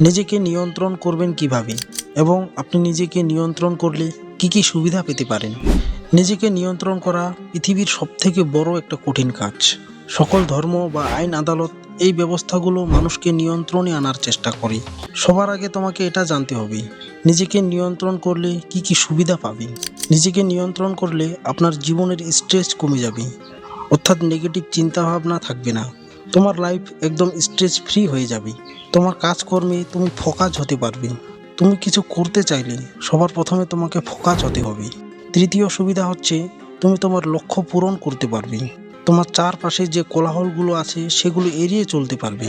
নিজেকে নিয়ন্ত্রণ করবেন কিভাবে এবং আপনি নিজেকে নিয়ন্ত্রণ করলে কি কি সুবিধা পেতে পারেন। নিজেকে নিয়ন্ত্রণ করা পৃথিবীর সবথেকে বড় একটা কঠিন কাজ। সকল ধর্ম বা আইন আদালত এই ব্যবস্থাগুলো মানুষকে নিয়ন্ত্রণে আনার চেষ্টা করে। সবার আগে তোমাকে এটা জানতে হবে নিজেকে নিয়ন্ত্রণ করলে কি কি সুবিধা পাবে। নিজেকে নিয়ন্ত্রণ করলে আপনার জীবনের স্ট্রেস কমে যাবে, অর্থাৎ নেগেটিভ চিন্তাভাবনা থাকবে না। তোমার লাইফ একদম স্ট্রেস ফ্রি হয়ে যাবে। তোমার কাজকর্মে তুমি ফোকাস হতে পারবে। তুমি কিছু করতে চাইলে সবার প্রথমে তোমাকে ফোকাস হতে হবে। তৃতীয় সুবিধা হচ্ছে তুমি তোমার লক্ষ্য পূরণ করতে পারবে। তোমার চারপাশে যে কোলাহলগুলো আছে সেগুলো এড়িয়ে চলতে পারবে।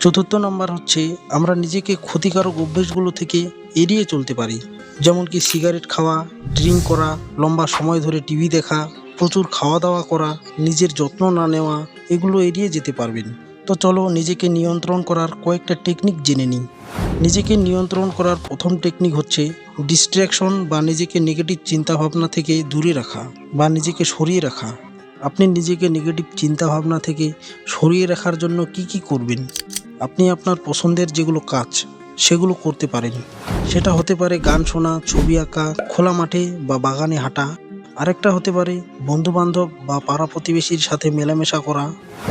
চতুর্থ নম্বর হচ্ছে আমরা নিজেকে ক্ষতিকারক অভ্যেসগুলো থেকে এড়িয়ে চলতে পারি, যেমন কি সিগারেট খাওয়া, ড্রিঙ্ক করা, লম্বা সময় ধরে টিভি দেখা, প্রচুর খাওয়া দাওয়া করা, নিজের যত্ন না নেওয়া, এগুলো এড়িয়ে যেতে পারবেন। তো চলো নিজেকে নিয়ন্ত্রণ করার কয়েকটা টেকনিক জেনে নিই। নিজেকে নিয়ন্ত্রণ করার প্রথম টেকনিক হচ্ছে ডিস্ট্র্যাকশন বা নিজেকে নেগেটিভ চিন্তাভাবনা থেকে দূরে রাখা বা নিজেকে সরিয়ে রাখা। আপনি নিজেকে নেগেটিভ চিন্তাভাবনা থেকে সরিয়ে রাখার জন্য কি কি করবেন? আপনি আপনার পছন্দের যেগুলো কাজ সেগুলো করতে পারেন। সেটা হতে পারে গান শোনা, ছবি আঁকা, খোলা মাঠে বা বাগানে হাঁটা। আরেকটা হতে পারে বন্ধুবান্ধব বা পাড়া প্রতিবেশীর সাথে মেলামেশা করা।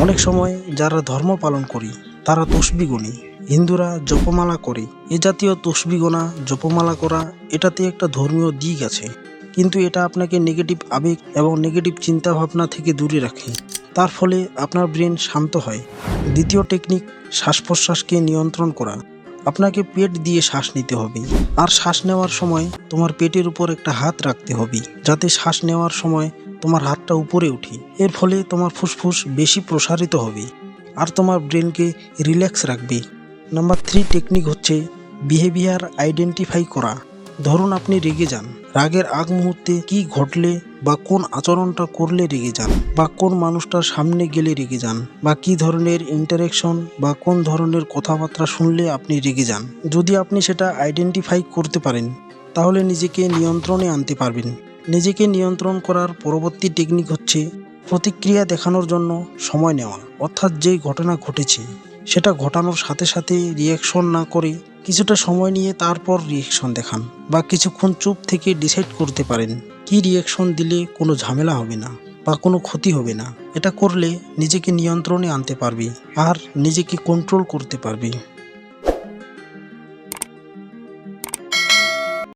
অনেক সময় যারা ধর্ম পালন করি তারা তসবিহ গোনে, হিন্দুরা জপমালা করে। এ জাতীয় তসবিহ গোনা, জপমালা করা, এটাতে একটা ধর্মীয় দিক আছে, কিন্তু এটা আপনাকে নেগেটিভ আবেগ এবং নেগেটিভ চিন্তাভাবনা থেকে দূরে রাখে। তার ফলে আপনার ব্রেন শান্ত হয়। দ্বিতীয় টেকনিক, শ্বাস প্রশ্বাসকে নিয়ন্ত্রণ করা। আপনাকে পেট দিয়ে শ্বাস নিতে হবে, আর শ্বাস নেওয়ার সময় তোমার পেটের উপর একটা হাত রাখতে হবে, যাতে শ্বাস নেওয়ার সময় তোমার হাতটা উপরে ওঠে। এর ফলে তোমার ফুসফুস বেশি প্রসারিত হবে আর তোমার ব্রেনকে রিল্যাক্স রাখবে। নাম্বার 3 টেকনিক হচ্ছে বিহেভিয়ার আইডেন্টিফাই করা। ধরুন আপনি রেগে যান, রাগের আগ মুহূর্তে কি ঘটলে বা কোন আচরণটা করলে রেগে যান, বা কোন মানুষটার সামনে গেলে রেগে যান, বা কি ধরনের ইন্টারেকশন বা কোন ধরনের কথাবার্তা শুনলে আপনি রেগে যান। যদি আপনি সেটা আইডেন্টিফাই করতে পারেন তাহলে নিজেকে নিয়ন্ত্রণে আনতে পারবেন। নিজেকে নিয়ন্ত্রণ করার পরবর্তী টেকনিক হচ্ছে প্রতিক্রিয়া দেখানোর জন্য সময় নেওয়া। অর্থাৎ যেই ঘটনা ঘটেছে সেটা ঘটানোর সাথে সাথে রিয়াকশন না করে কিছুটা সময় নিয়ে তারপর রিয়াকশন দেখান, বা কিছুক্ষণ চুপ থেকে ডিসাইড করতে পারেন কি রিয়াকশন দিলে কোনো ঝামেলা হবে না বা কোনো ক্ষতি হবে না। এটা করলে নিজেকে নিয়ন্ত্রণে আনতে পারবে আর নিজেকে কন্ট্রোল করতে পারবে।